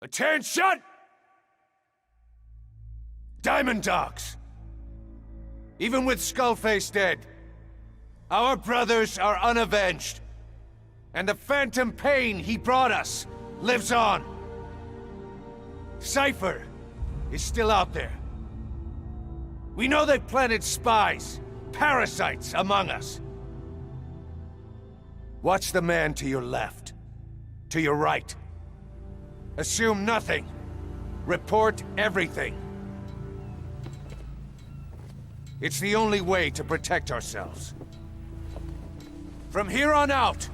Attention! Diamond Dogs! Even with Skullface dead, our brothers are unavenged. And the phantom pain he brought us lives on. Cypher is still out there. We know they've planted spies, parasites among us. Watch the man to your left, to your right. Assume nothing. Report everything. It's the only way to protect ourselves. From here on out,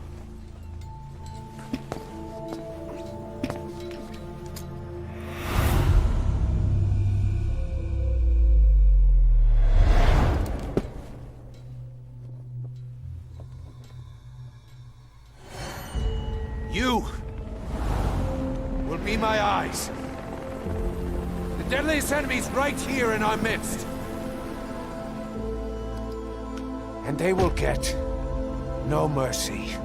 you will be my eyes. The deadliest enemy's right here in our midst. And they will get no mercy.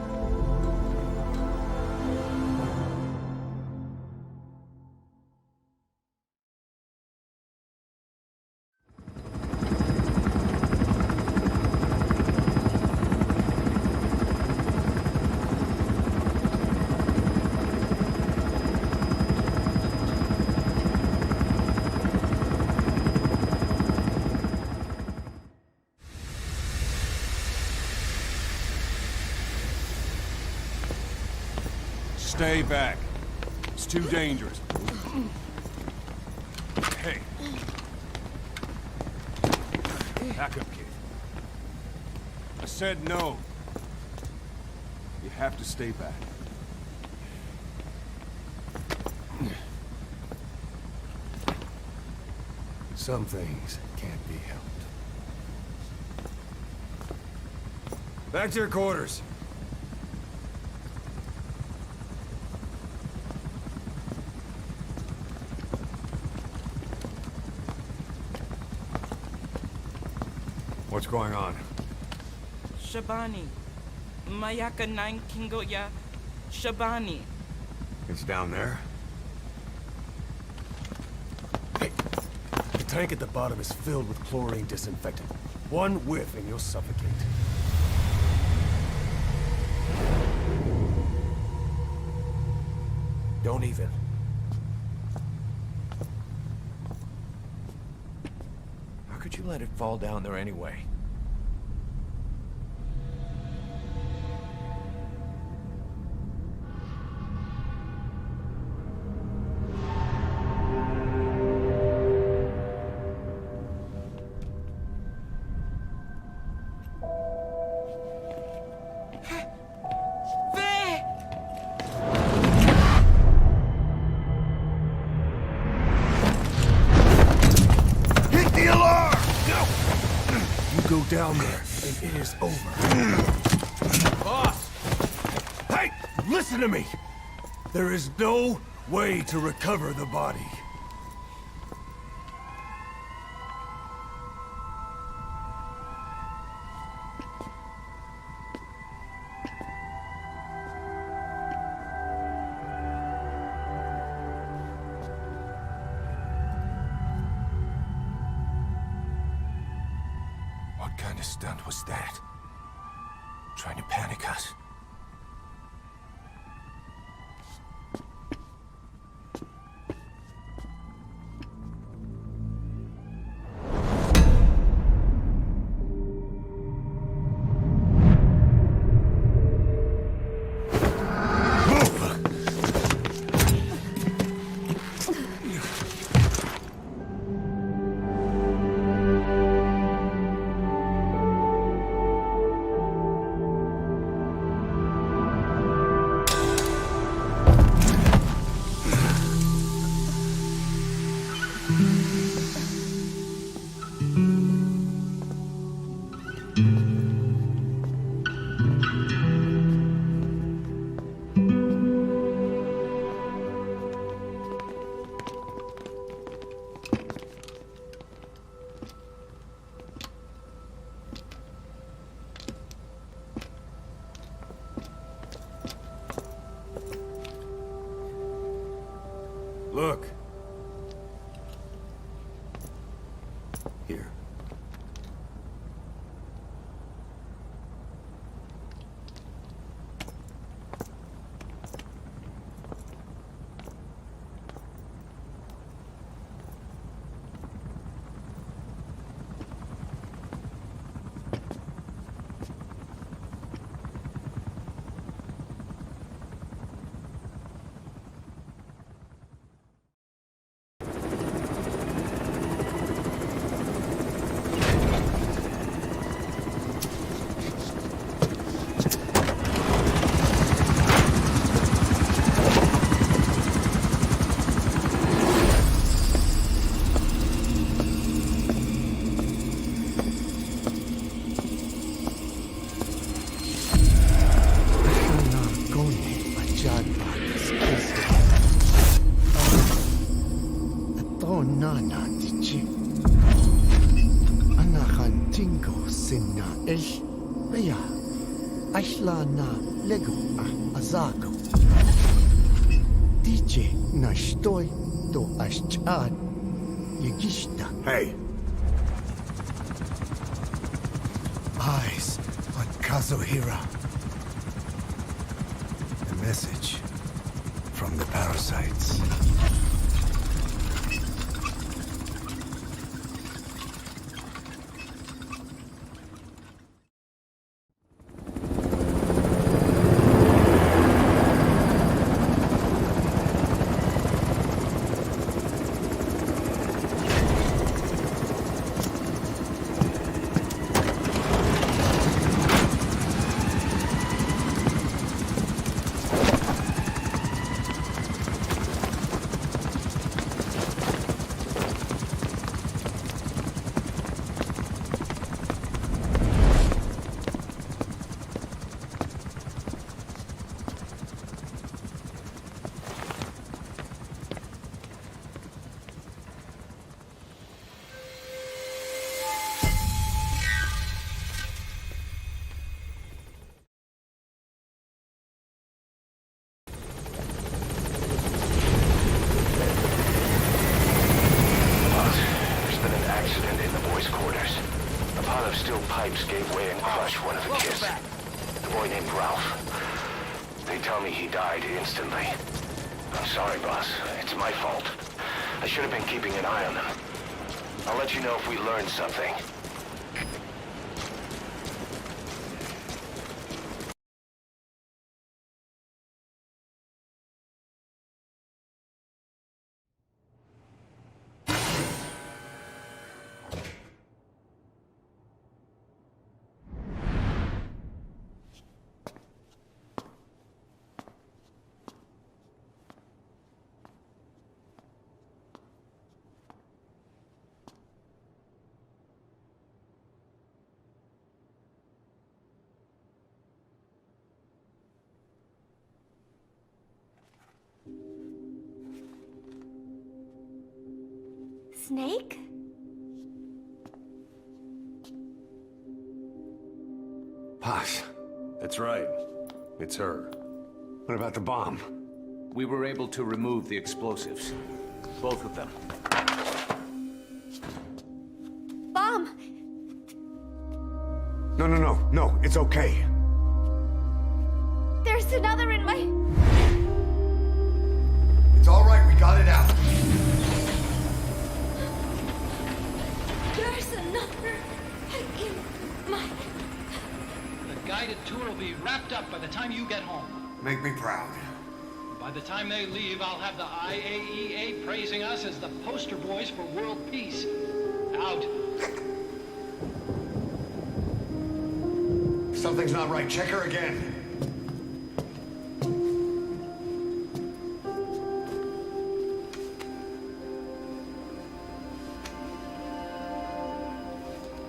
Stay back. It's too dangerous. Hey. Back up, kid. I said no. You have to stay back. Some things can't be helped. Back to your quarters. What's going on? Shabani. Mayaka 9 Kingoya. Shabani. It's down there. Hey, the tank at the bottom is filled with chlorine disinfectant. One whiff and you'll suffocate. Don't even. How could you let it fall down there anyway? Go down there, and it is over. Boss! Hey! Listen to me! There is no way to recover the body. What kind of stunt was that? Trying to panic us? Here. Hey! Eyes on Kazuhira. A message from the parasites. pipes gave way and crushed one of the kids. The boy named Ralph. They tell me he died instantly. I'm sorry, boss. It's my fault. I should have been keeping an eye on them. I'll let you know if we learn something. Snake? Posh. That's right. It's her. What about the bomb? We were able to remove the explosives. Both of them. Bomb! No, it's okay. There's another in my... It's all right, we got it out. There's another in my... The guided tour will be wrapped up by the time you get home. Make me proud. By the time they leave, I'll have the IAEA praising us as the poster boys for world peace. Out. Something's not right. Check her again.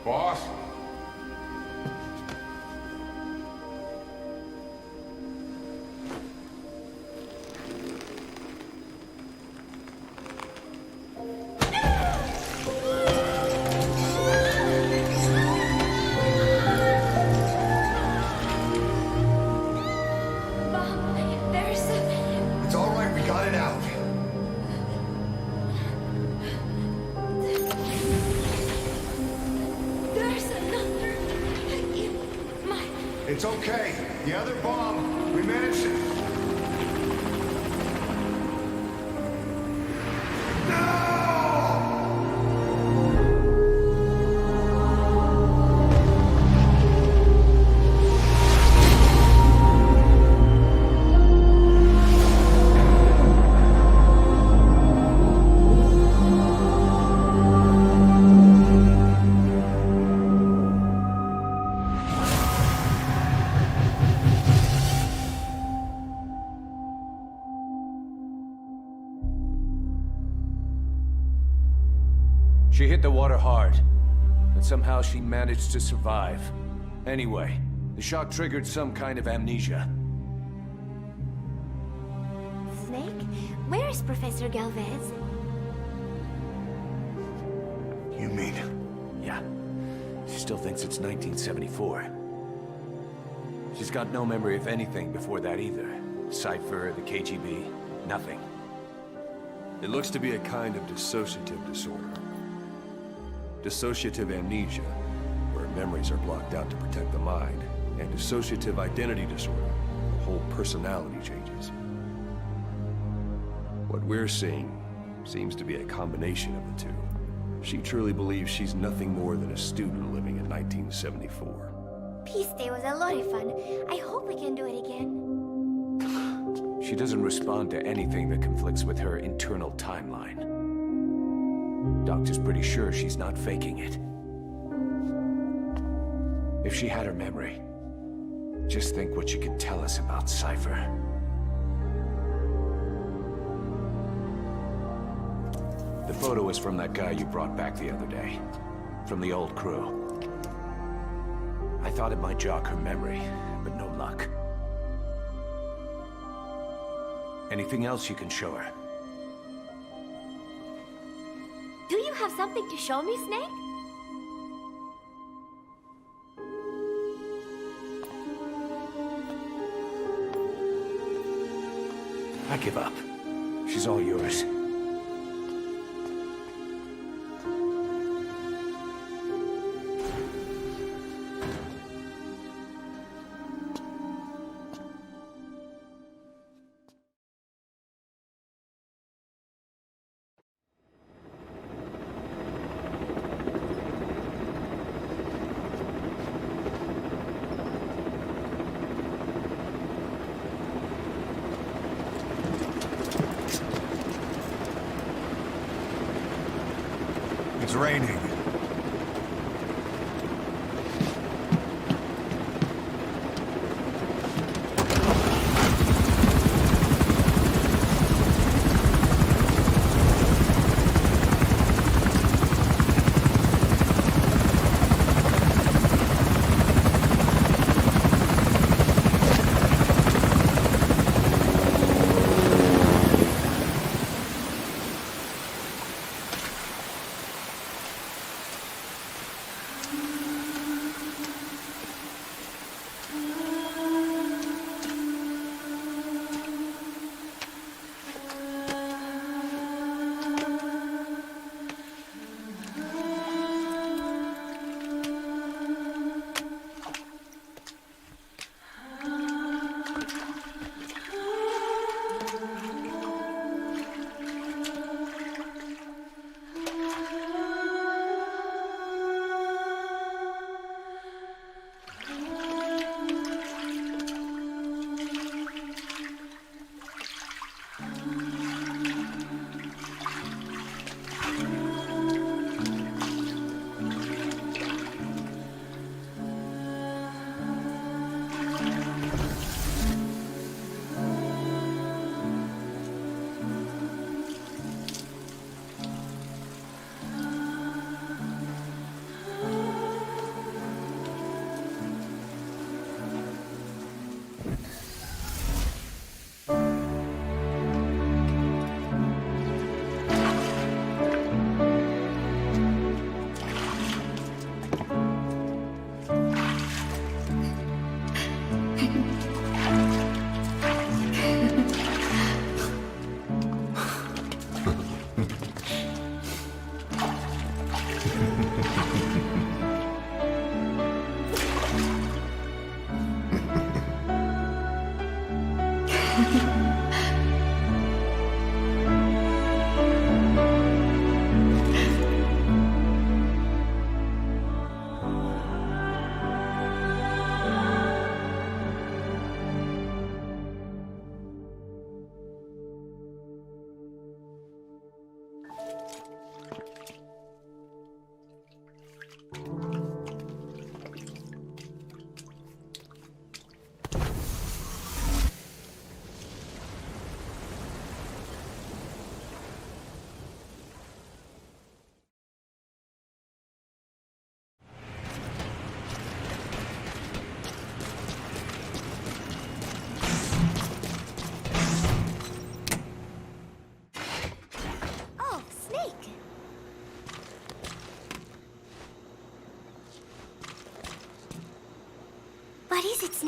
Boss? Bomb, there's a... It's all right, we got it out. It's okay. The other bomb, we managed it. She hit the water hard, but somehow she managed to survive. Anyway, the shock triggered some kind of amnesia. Snake? Where is Professor Galvez? You mean? Yeah. She still thinks it's 1974. She's got no memory of anything before that either. Cypher, the KGB, nothing. It looks to be a kind of dissociative disorder. Dissociative amnesia, where memories are blocked out to protect the mind, and dissociative identity disorder, the whole personality changes. What we're seeing seems to be a combination of the two. She truly believes she's nothing more than a student living in 1974. Peace Day was a lot of fun. I hope we can do it again. She doesn't respond to anything that conflicts with her internal timeline. Doctor's pretty sure she's not faking it. If she had her memory, just think what she could tell us about Cypher. The photo is from that guy you brought back the other day. From the old crew. I thought it might jog her memory, but no luck. Anything else you can show her? Do you have something to show me, Snake? I give up. She's all yours. It's raining.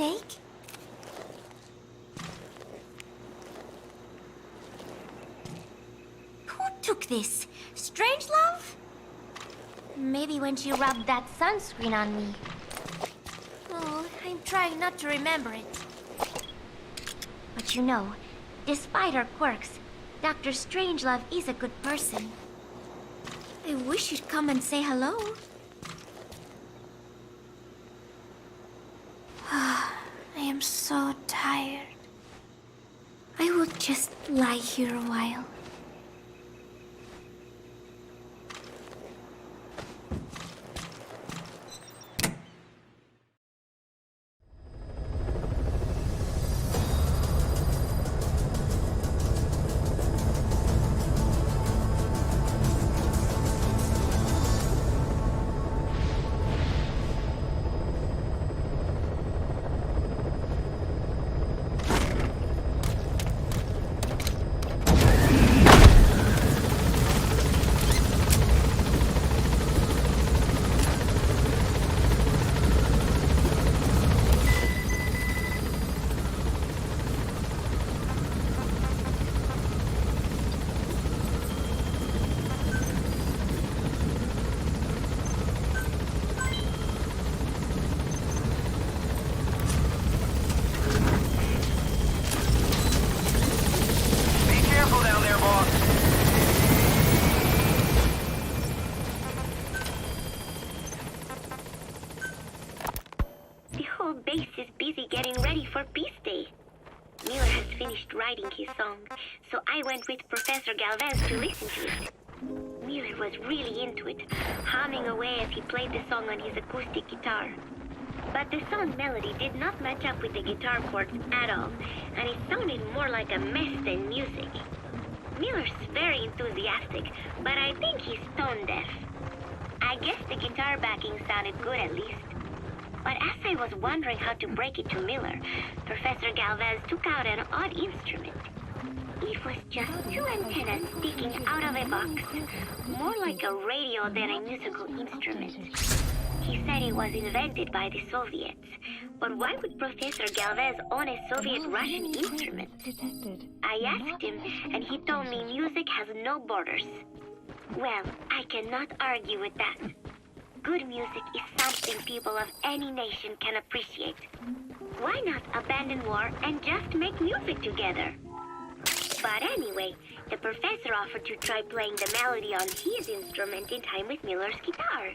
Snake? Who took this? Strangelove? Maybe when she rubbed that sunscreen on me. Oh, I'm trying not to remember it. But you know, despite her quirks, Dr. Strangelove is a good person. I wish you'd come and say hello. I am so tired. I will just lie here a while. Base is busy getting ready for Peace Day. Miller has finished writing his song, so I went with Professor Galvez to listen to it. Miller was really into it, humming away as he played the song on his acoustic guitar. But the song melody did not match up with the guitar chords at all, and it sounded more like a mess than music. Miller's very enthusiastic, but I think he's tone deaf. I guess the guitar backing sounded good at least. But as I was wondering how to break it to Miller, Professor Galvez took out an odd instrument. It was just two antennas sticking out of a box, more like a radio than a musical instrument. He said it was invented by the Soviets, but why would Professor Galvez own a Soviet-Russian instrument? I asked him, and he told me music has no borders. Well, I cannot argue with that. Good music is something people of any nation can appreciate. Why not abandon war and just make music together? But anyway, the professor offered to try playing the melody on his instrument in time with Miller's guitar.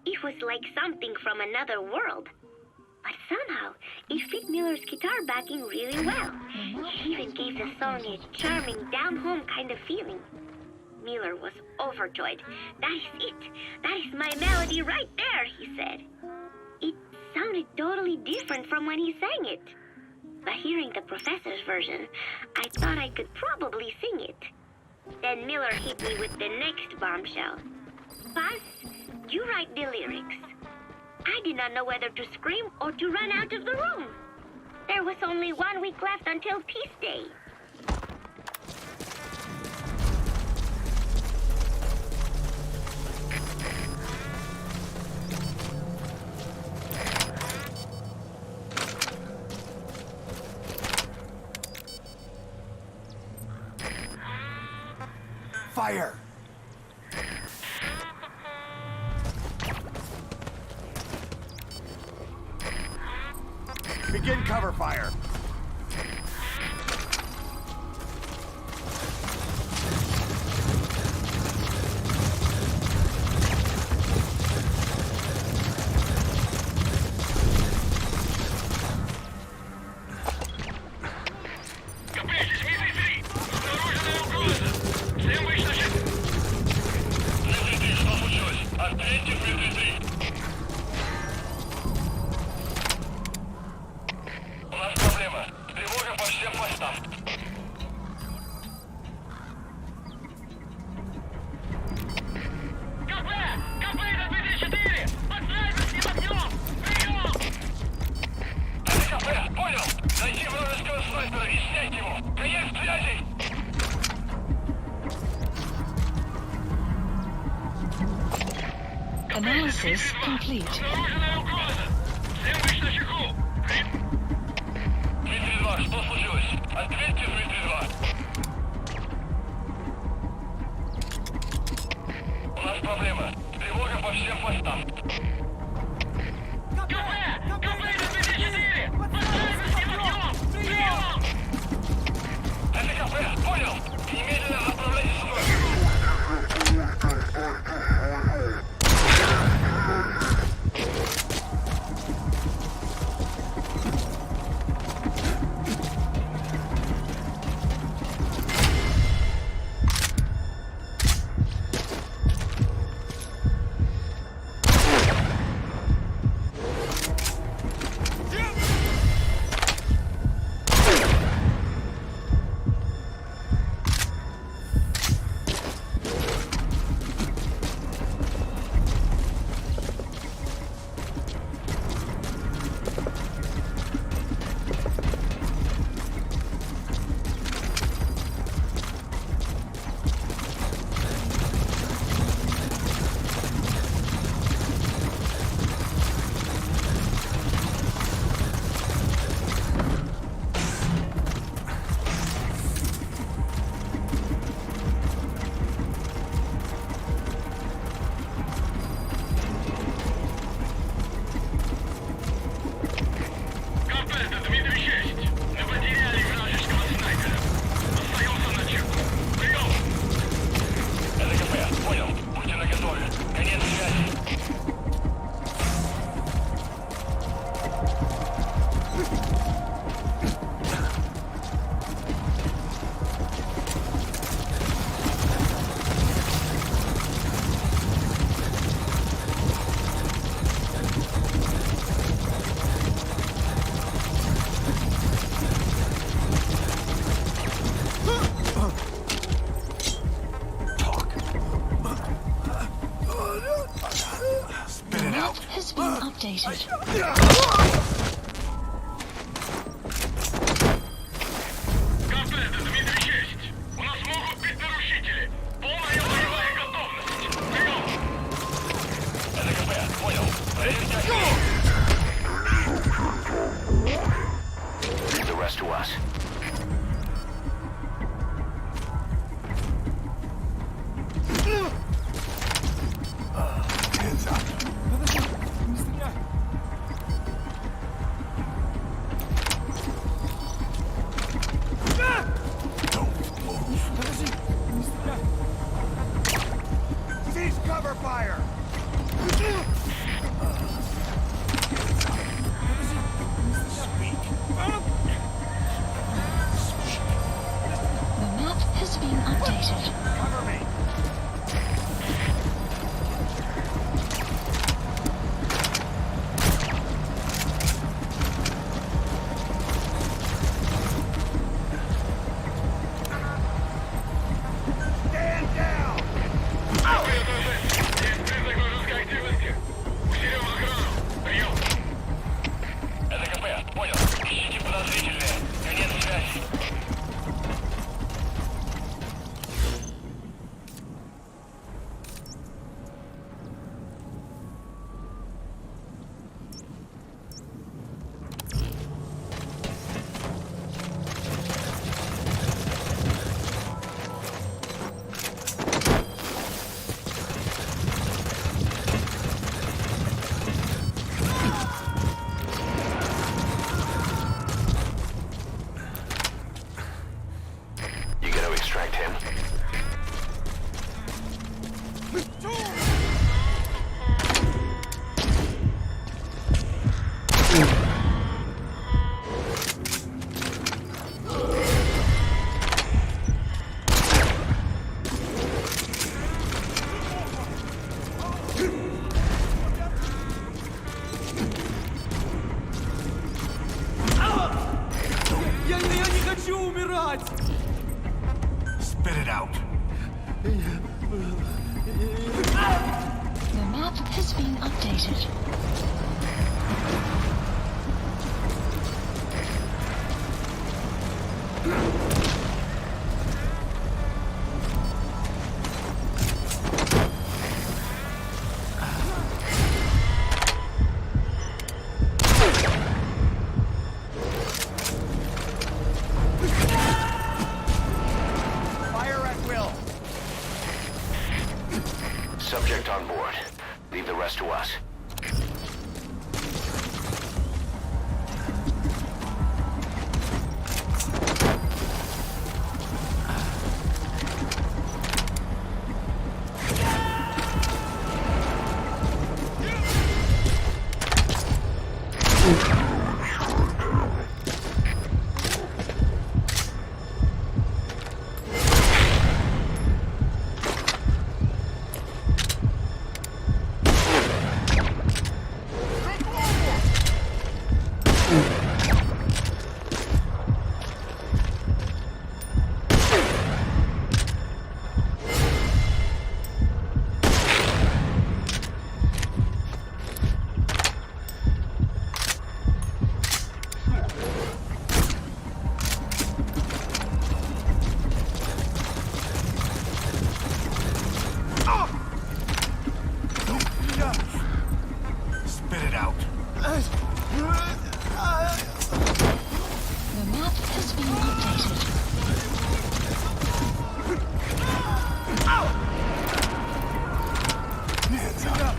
It was like something from another world. But somehow, it fit Miller's guitar backing really well. It even gave the song a charming, down-home kind of feeling. Miller was overjoyed. That is it. That is my melody right there, he said. It sounded totally different from when he sang it. But hearing the professor's version, I thought I could probably sing it. Then Miller hit me with the next bombshell. Buzz, you write the lyrics. I did not know whether to scream or to run out of the room. There was only 1 week left until Peace Day. Fire! Begin cover fire! Analysis complete. Обнаруженная угроза! Всем быть начеку! Дмитрий 2, что случилось? Ответьте, Дмитрий 2. У нас проблема. Тревога по всем постам. КП! КП 24! Подставить подъем! Прием! Это КП, понял! Немедленно направляйтесь сюда! Updated. КП, это Дмитрий 6. У нас могут быть нарушители. Полная боевая готовность. Прием! Это КП, понял. The rest to us. Hands up. Cease cover fire! The map has been updated. Cover me! Stand down! Есть признак вражеской активности. Усилим охрану. Прием! Это КП, понял. Ищите подозрительные. Конец связи. You gotta extract him. Я не хочу умирать! Spit it out. The map has been updated. Subject on board. Leave the rest to us. Spit it out. The map has been updated. Hands up.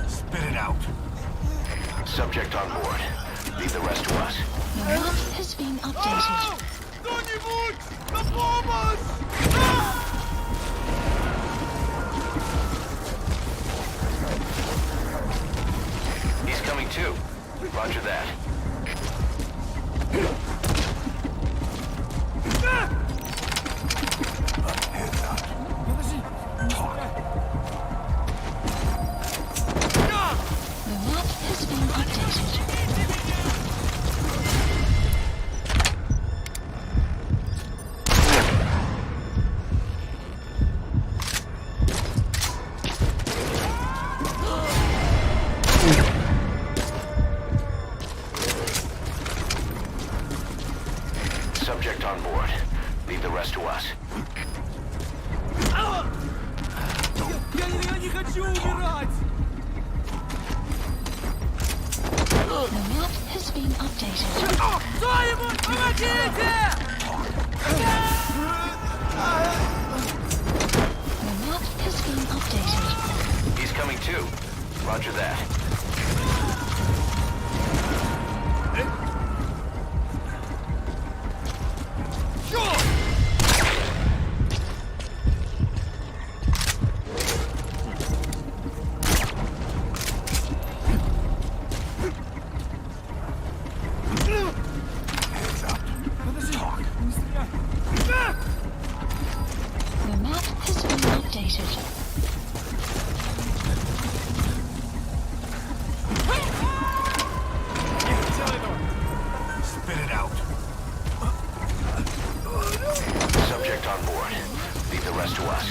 Spit it out. Subject on board. Leave the rest to us. The map has been updated. Кто-нибудь! На помощь! He's coming too. Roger that. Hands up. The map has been updated. Subject on board. Leave the rest to us. Я не хочу умирать! The map has been updated. Кто-нибудь, помогите! The map has been updated. He's coming too. Roger that. Hands up. Talk. The map has been updated. Spit it out. Subject on board. Leave the rest to us.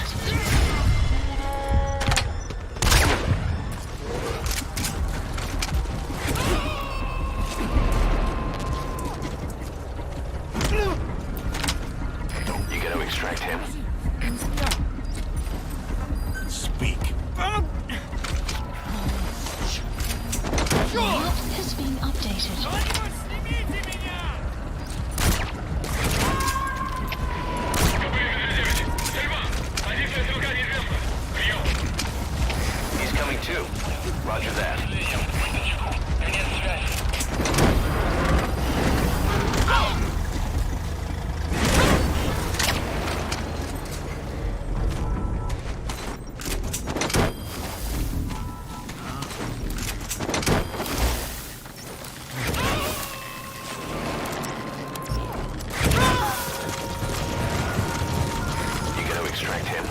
You gonna extract him? Speak. The map has been updated. Кто-нибудь, снимите меня! He's coming too. Roger that. You gonna extract him?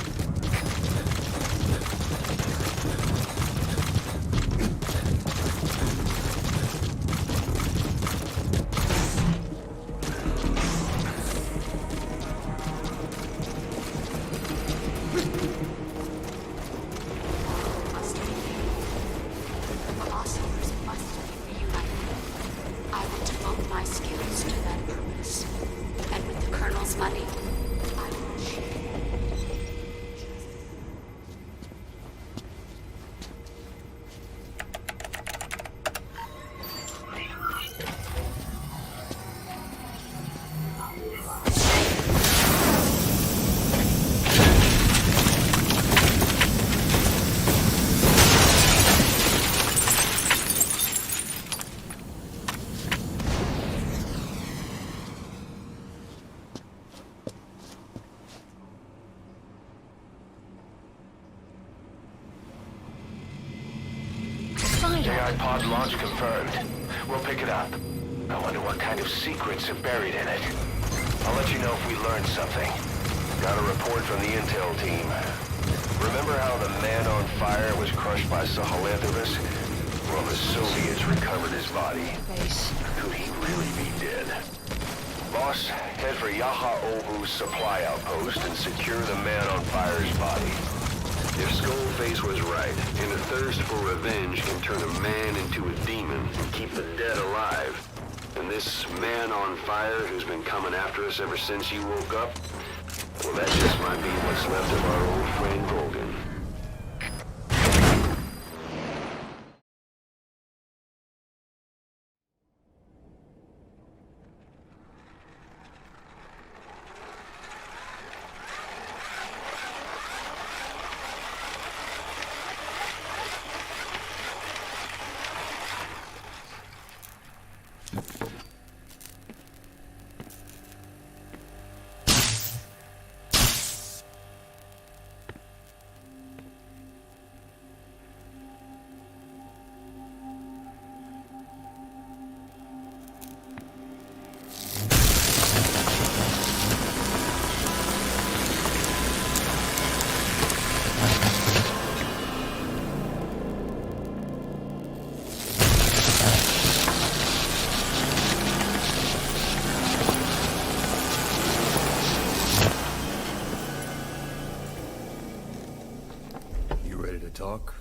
Must be the philosophers must be reunited. I will devote my skills to that purpose. And with the Colonel's money, I will change. Suicide pod launch confirmed. We'll pick it up. I wonder what kind of secrets are buried in it. I'll let you know if we learn something. Got a report from the intel team. Remember how the man on fire was crushed by Sahelanthropus? Well, the Soviets recovered his body. Could he really be dead? Boss, head for Yaha Ovu's supply outpost and secure the man on fire's body. If Skullface was right, and a thirst for revenge can turn a man into a demon and keep the dead alive, and this man on fire who's been coming after us ever since you woke up, well, that just might be what's left of our old friend Golden. Talk?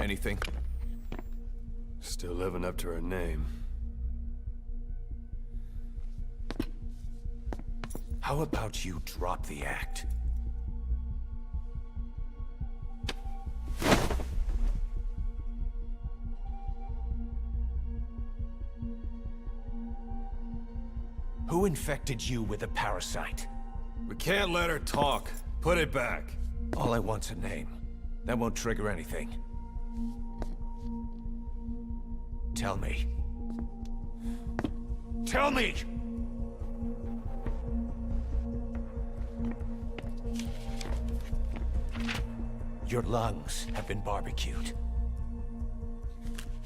Anything? Still living up to her name. How about you drop the act? Who infected you with a parasite? We can't let her talk. Put it back. All I want's a name. That won't trigger anything. Tell me. Tell me! Your lungs have been barbecued.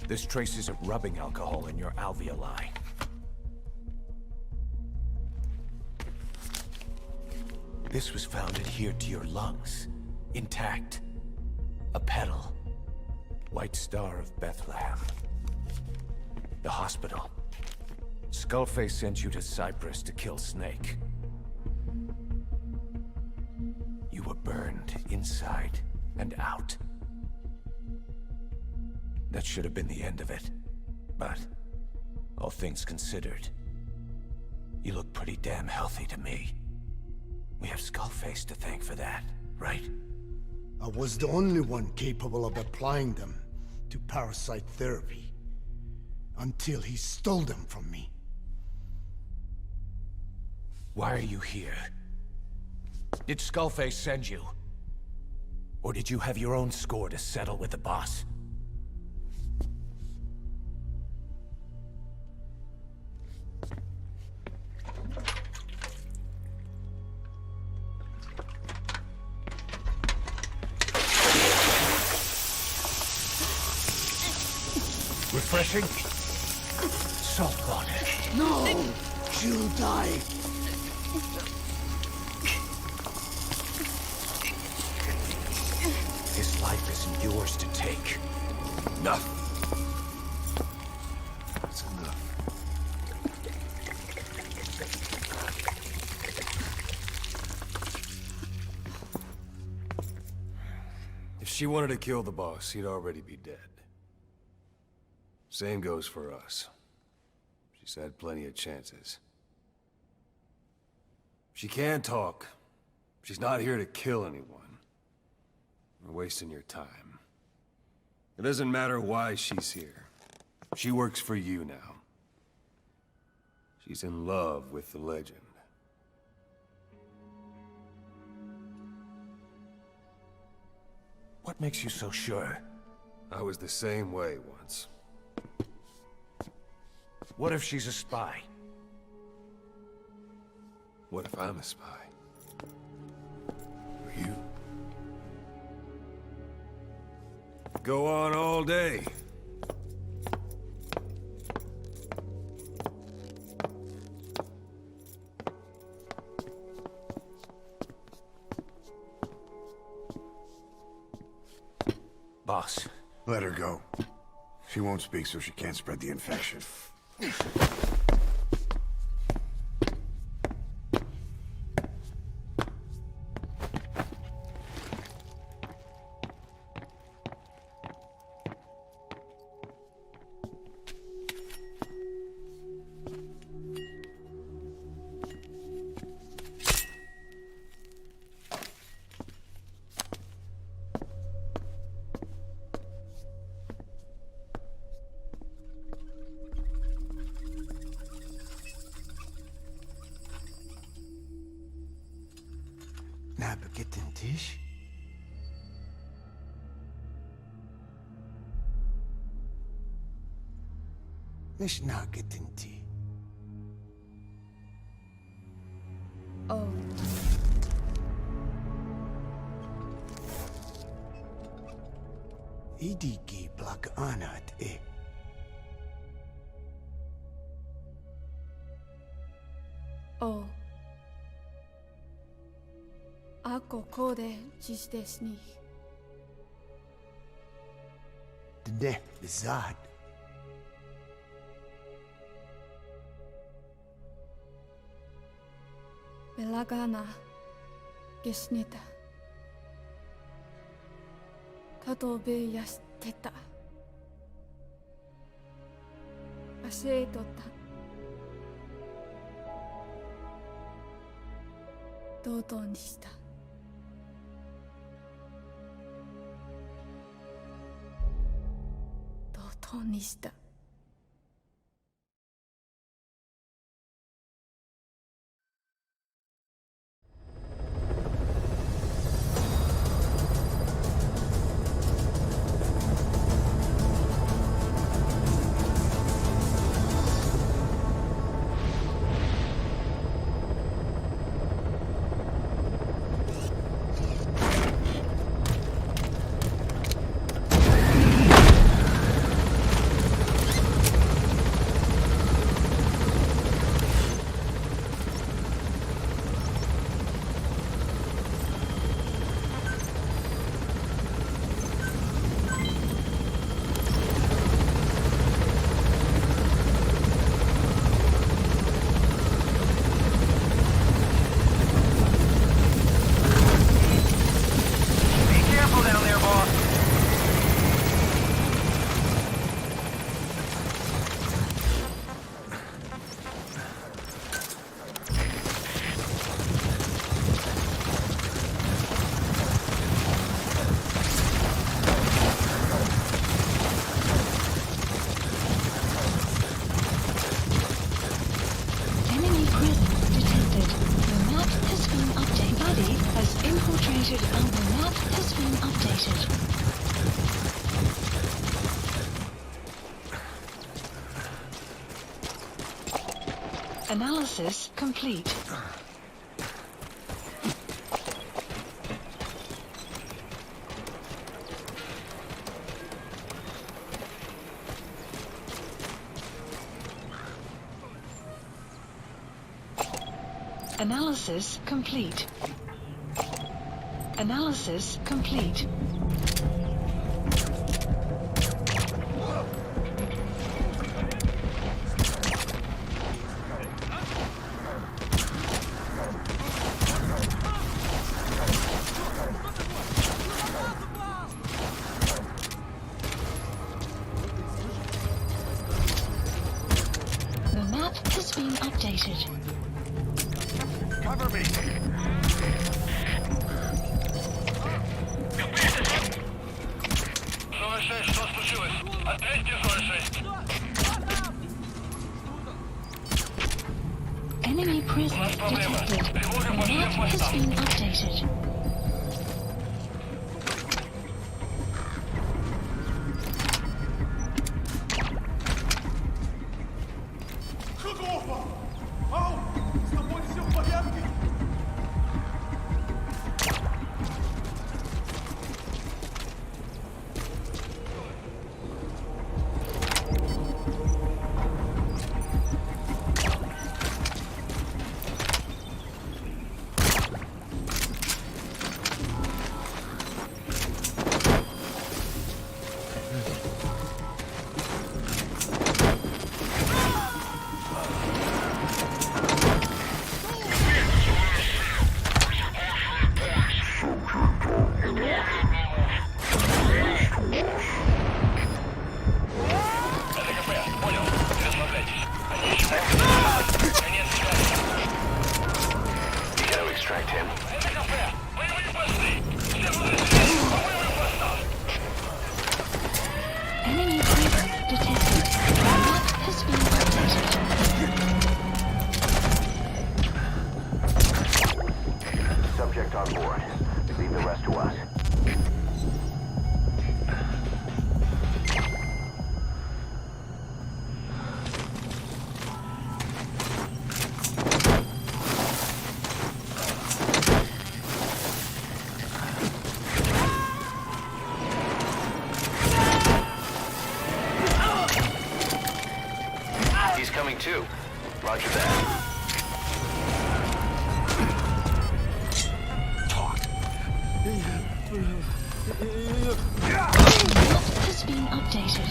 There's traces of rubbing alcohol in your alveoli. This was found adhered to your lungs, intact. A petal. White Star of Bethlehem. The hospital. Skullface sent you to Cyprus to kill Snake. You were burned inside and out. That should have been the end of it. But, all things considered, you look pretty damn healthy to me. We have Skullface to thank for that, right? I was the only one capable of applying them to parasite therapy. Until he stole them from me. Why are you here? Did Skullface send you? Or did you have your own score to settle with the boss? Refreshing? Salt water. No! She'll die! His life isn't yours to take. Enough. That's enough. If she wanted to kill the boss, he'd already be dead. Same goes for us. She's had plenty of chances. She can talk. She's not here to kill anyone. You're wasting your time. It doesn't matter why she's here. She works for you now. She's in love with the legend. What makes you so sure? I was the same way once. What if she's a spy? What if I'm a spy? Or you? Go on all day. Boss. Let her go. She won't speak so she can't spread the infection. Nabegetten Tisch? مش ناقد انتي. Oh. إيديكي بلاك آنات إيه. Oh. Ako kode dziś desni. دنه بالزاد. Belagana gesnita. Katobe yasteta. Asetota. Dodoにした。Dodoにした。Analysis complete. Analysis complete. Analysis complete. The map has been updated. Cover me! Enemy presence detected. The map has been updated. coming too. Roger that. Map has been updated.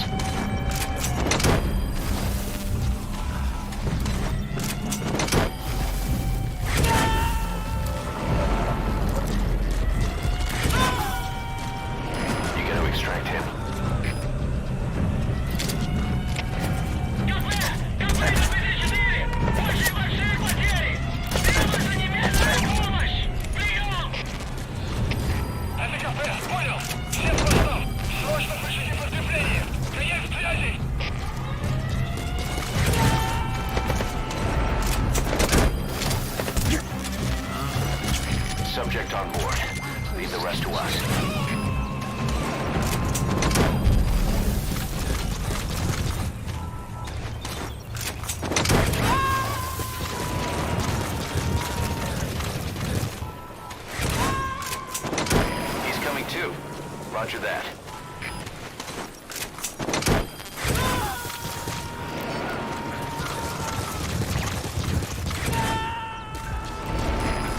You gotta extract him. Subject on board. Leave the rest to us. He's coming too. Roger that.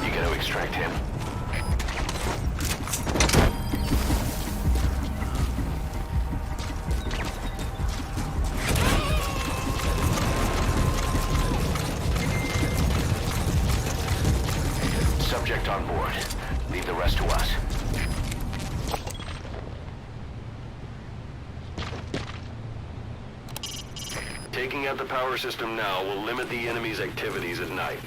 You gotta extract him. Subject on board. Leave the rest to us. Taking out the power system now will limit the enemy's activities at night.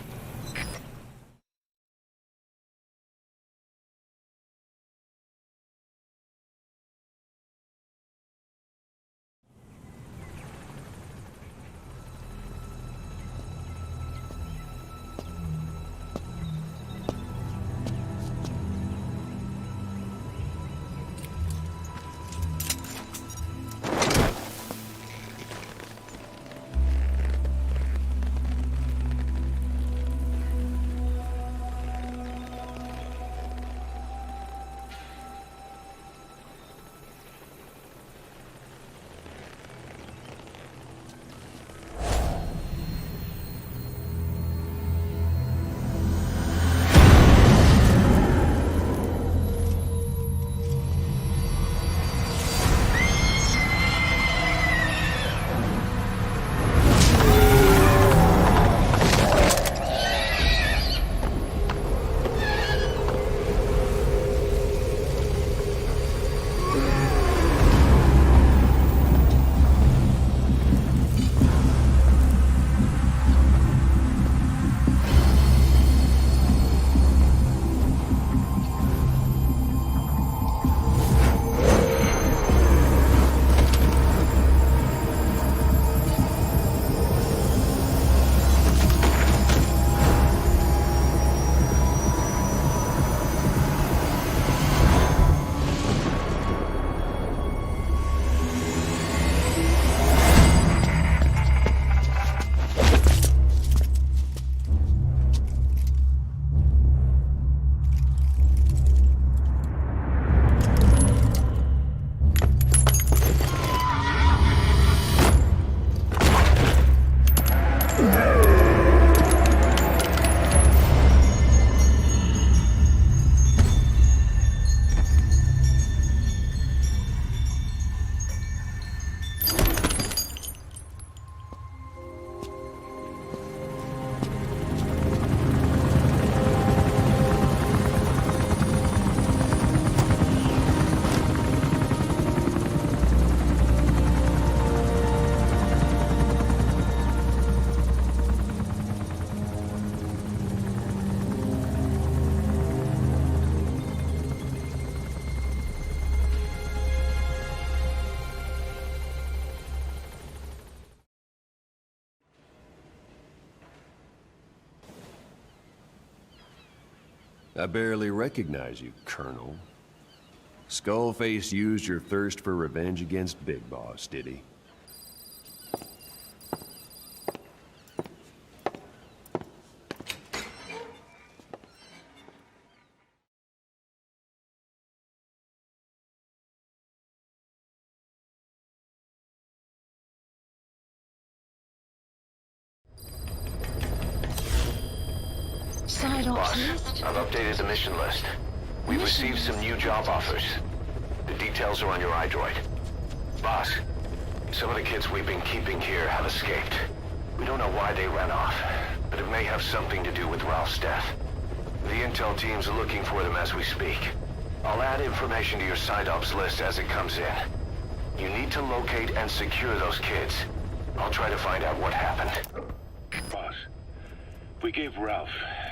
I barely recognize you, Colonel. Skullface used your thirst for revenge against Big Boss, did he? Boss, I've updated the mission list. We've received some new job offers. The details are on your iDroid. Boss, some of the kids we've been keeping here have escaped. We don't know why they ran off, but it may have something to do with Ralph's death. The intel team's looking for them as we speak. I'll add information to your side ops list as it comes in. You need to locate and secure those kids. I'll try to find out what happened. Boss, we gave Ralph,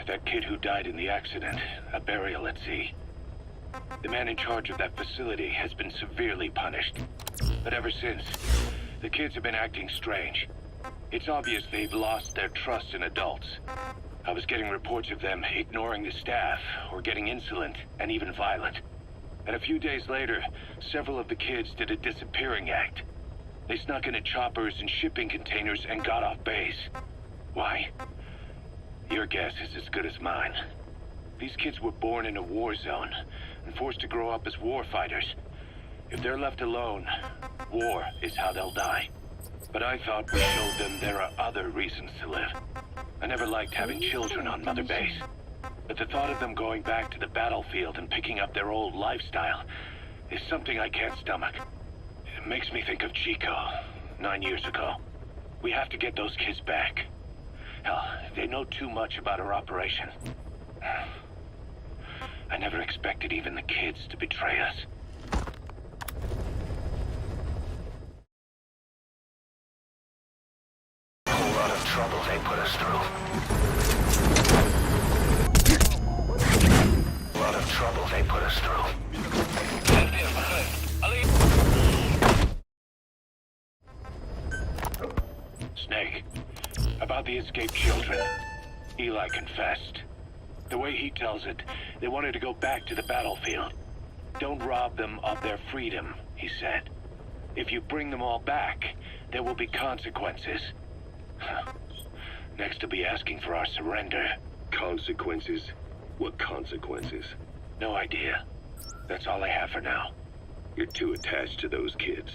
that kid who died in the accident, a burial at sea. The man in charge of that facility has been severely punished. But ever since, the kids have been acting strange. It's obvious they've lost their trust in adults. I was getting reports of them ignoring the staff, or getting insolent, and even violent. And a few days later, several of the kids did a disappearing act. They snuck into choppers and shipping containers and got off base. Why? Your guess is as good as mine. These kids were born in a war zone, and forced to grow up as war fighters. If they're left alone, war is how they'll die. But I thought we showed them there are other reasons to live. I never liked having children on Mother Base. But the thought of them going back to the battlefield and picking up their old lifestyle is something I can't stomach. It makes me think of Chico, 9 years ago. We have to get those kids back. Hell, they know too much about our operation. I never expected even the kids to betray us. A whole lot of trouble they put us through. A lot of trouble they put us through. Snake, about the escaped children. Eli confessed. The way he tells it, they wanted to go back to the battlefield. Don't rob them of their freedom, he said. If you bring them all back, there will be consequences. Next he'll be asking for our surrender. Consequences? What consequences? No idea. That's all I have for now. You're too attached to those kids.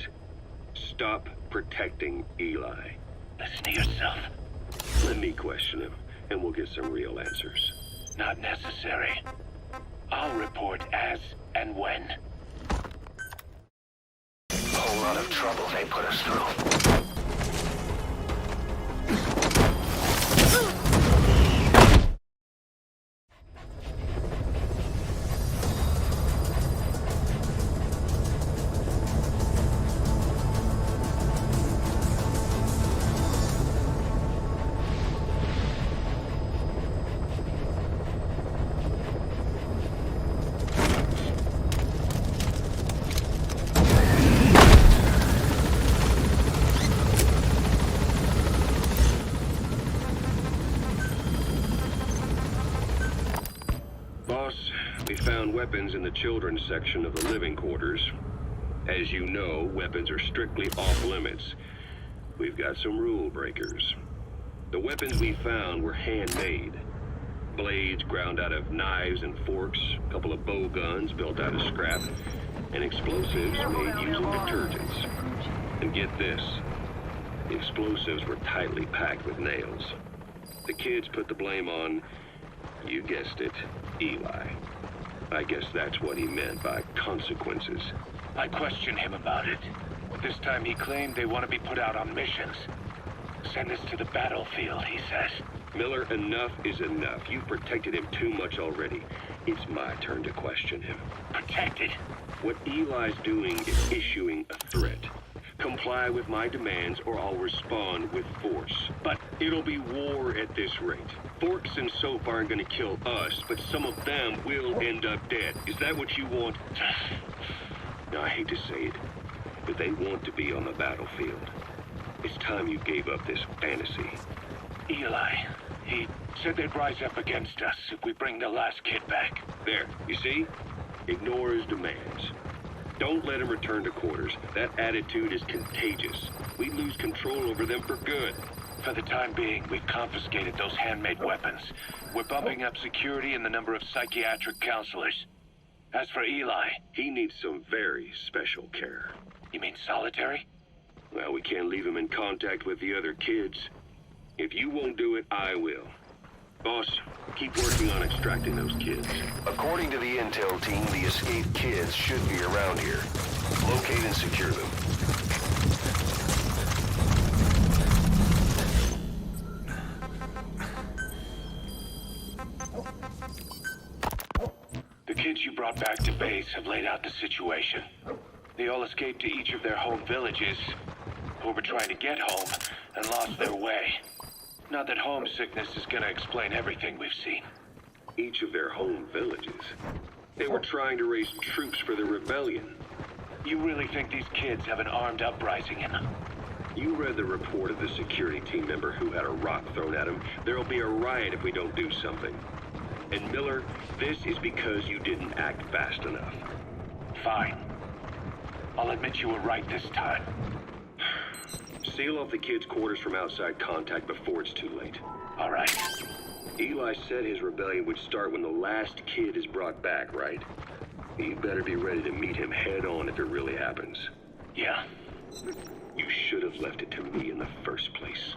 Stop protecting Eli. Listen to yourself. Let me question him, and we'll get some real answers. Not necessary. I'll report as and when. A whole lot of trouble they put us through. We found weapons in the children's section of the living quarters. As you know, weapons are strictly off limits. We've got some rule breakers. The weapons we found were handmade. Blades ground out of knives and forks, a couple of bow guns built out of scrap, and explosives made using detergents. And get this, the explosives were tightly packed with nails. The kids put the blame on, you guessed it, Eli. I guess that's what he meant by consequences. I questioned him about it. This time he claimed they want to be put out on missions. Send us to the battlefield, he says. Miller, enough is enough. You've protected him too much already. It's my turn to question him. Protected? What Eli's doing is issuing a threat. Comply with my demands or I'll respond with force. But it'll be war at this rate. Forks and soap aren't gonna kill us, but some of them will end up dead. Is that what you want? Now, I hate to say it, but they want to be on the battlefield. It's time you gave up this fantasy. Eli, he said they'd rise up against us if we bring the last kid back. There, you see? Ignore his demands. Don't let him return to quarters. That attitude is contagious. We lose control over them for good. For the time being, we've confiscated those handmade weapons. We're bumping up security and the number of psychiatric counselors. As for Eli, he needs some very special care. You mean solitary? Well, we can't leave him in contact with the other kids. If you won't do it, I will. Boss, keep working on extracting those kids. According to the intel team, the escaped kids should be around here. Locate and secure them. The kids you brought back to base have laid out the situation. They all escaped to each of their home villages, or were trying to get home, and lost their way. Not that homesickness is gonna explain everything we've seen. Each of their home villages. They were trying to raise troops for the rebellion. You really think these kids have an armed uprising in them? You read the report of the security team member who had a rock thrown at him. There'll be a riot if we don't do something. And Miller, this is because you didn't act fast enough. Fine. I'll admit you were right this time. Seal off the kids' quarters from outside contact before it's too late. All right. Eli said his rebellion would start when the last kid is brought back, right? You better be ready to meet him head on if it really happens. Yeah. You should have left it to me in the first place.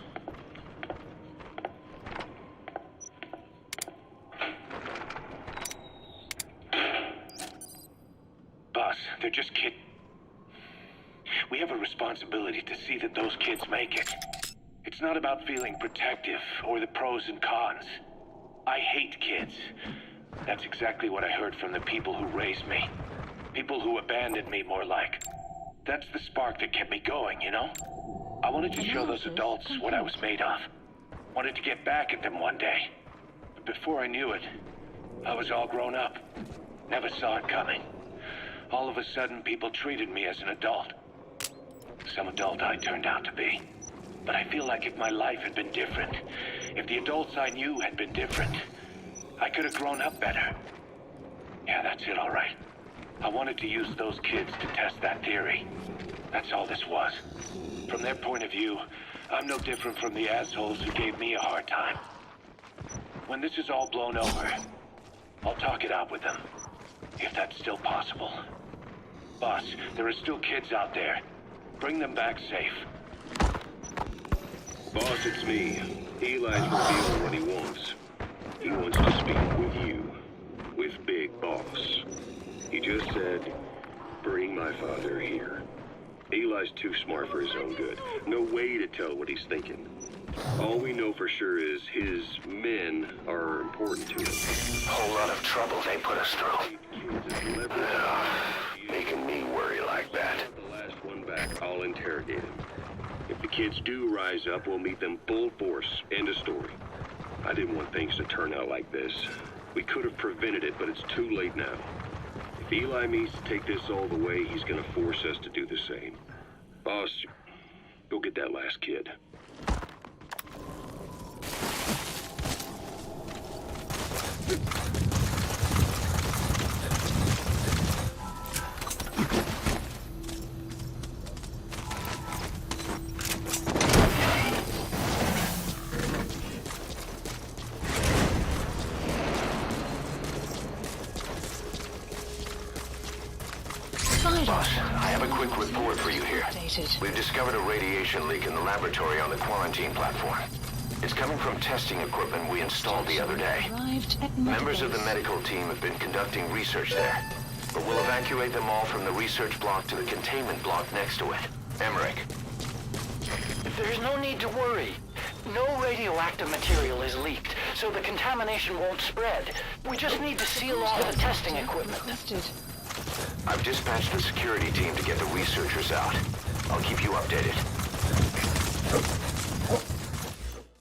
Boss, they're just kids. We have a responsibility to see that those kids make it. It's not about feeling protective or the pros and cons. I hate kids. That's exactly what I heard from the people who raised me. People who abandoned me, more like. That's the spark that kept me going, you know? I wanted to show those adults what I was made of. Wanted to get back at them one day. But before I knew it, I was all grown up. Never saw it coming. All of a sudden, people treated me as an adult. Some adult I turned out to be. But I feel like if my life had been different, if the adults I knew had been different, I could have grown up better. Yeah, that's it, all right. I wanted to use those kids to test that theory. That's all this was. From their point of view, I'm no different from the assholes who gave me a hard time. When this is all blown over, I'll talk it out with them. If that's still possible. Boss, there are still kids out there. Bring them back safe. Boss, it's me. Eli's revealing what he wants. He wants to speak with you. With Big Boss. He just said, bring my father here. Eli's too smart for his own good. No way to tell what he's thinking. All we know for sure is his men are important to him. Whole lot of trouble they put us through. Making me worry like that. The last one back, I'll interrogate him. If the kids do rise up, we'll meet them full force. End of story. I didn't want things to turn out like this. We could have prevented it, but it's too late now. If Eli means to take this all the way, he's gonna force us to do the same. Boss, go get that last kid. Boss, I have a quick report for you here. We've discovered a radiation leak in the laboratory on the quarantine platform. It's coming from testing equipment we installed the other day. Members of the medical team have been conducting research there, but we'll evacuate them all from the research block to the containment block next to it. Emmerich. There's no need to worry. No radioactive material is leaked, so the contamination won't spread. We just need to seal off the testing equipment. I've dispatched the security team to get the researchers out. I'll keep you updated.